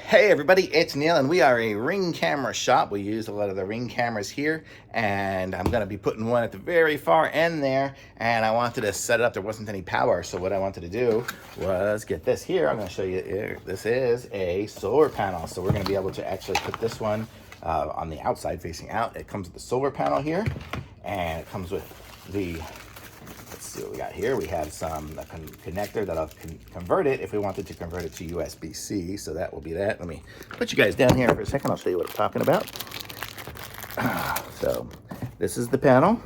Hey everybody, it's Neil and we are a Ring camera shop. We use a lot of the Ring cameras here, and I'm going to be putting one at the very far end there, and I wanted to set it up. There wasn't any power, so what I wanted to do was get this here. I'm going to show you here. This is a solar panel, so we're going to be able to actually put this one on the outside facing out. It comes with the solar panel here, and it comes with the, let's see what we got here. We have some connector that'll convert it if we wanted to convert it to USB-C. So that will be that. Let me put you guys down here for a second. I'll show you what I'm talking about. So this is the panel,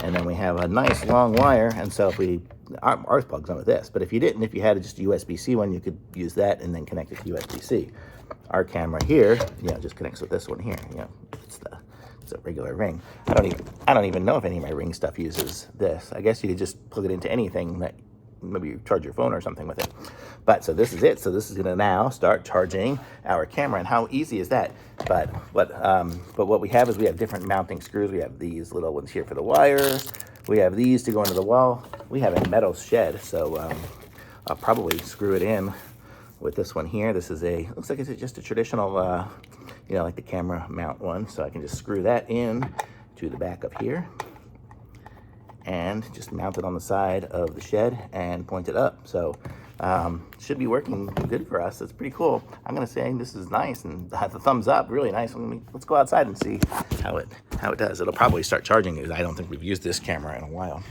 and then we have a nice long wire. And so if we, ours plugs in with this, but if you didn't, if you had just a USB-C one, you could use that and then connect it to USB-C. Our camera here, just connects with this one here. It's a regular Ring. I don't even know if any of my Ring stuff uses this. I guess you could just plug it into anything that maybe you charge your phone or something with it. But so this is it. So this is gonna now start charging our camera. And how easy is that? But what we have is we have different mounting screws. We have these little ones here for the wires. We have these to go into the wall. We have a metal shed, so I'll probably screw it in with this one here. This is looks like it's just a traditional, like the camera mount one. So I can just screw that in to the back of here and just mount it on the side of the shed and point it up. So should be working good for us. It's pretty cool. I'm gonna say this is nice and has a thumbs up, really nice. Let's go outside and see how it does. It'll probably start charging because I don't think we've used this camera in a while.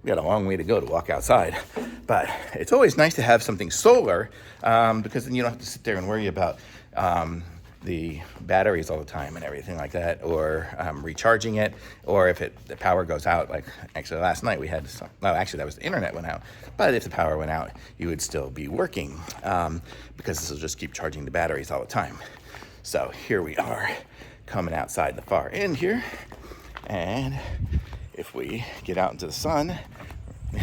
We got a long way to go to walk outside, but it's always nice to have something solar because then you don't have to sit there and worry about the batteries all the time and everything like that, or recharging it, or if the power goes out. Like actually last night we had actually that was the internet went out, but if the power went out, you would still be working because this will just keep charging the batteries all the time. So here we are coming outside the far end here, and if we get out into the sun,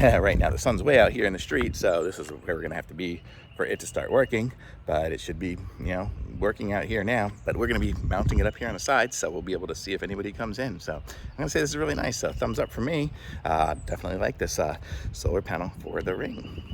right now the sun's way out here in the street, so this is where we're gonna have to be for it to start working, but it should be, working out here now. But we're gonna be mounting it up here on the side, so we'll be able to see if anybody comes in. So I'm gonna say this is really nice. So thumbs up for me. Definitely like this solar panel for the Ring.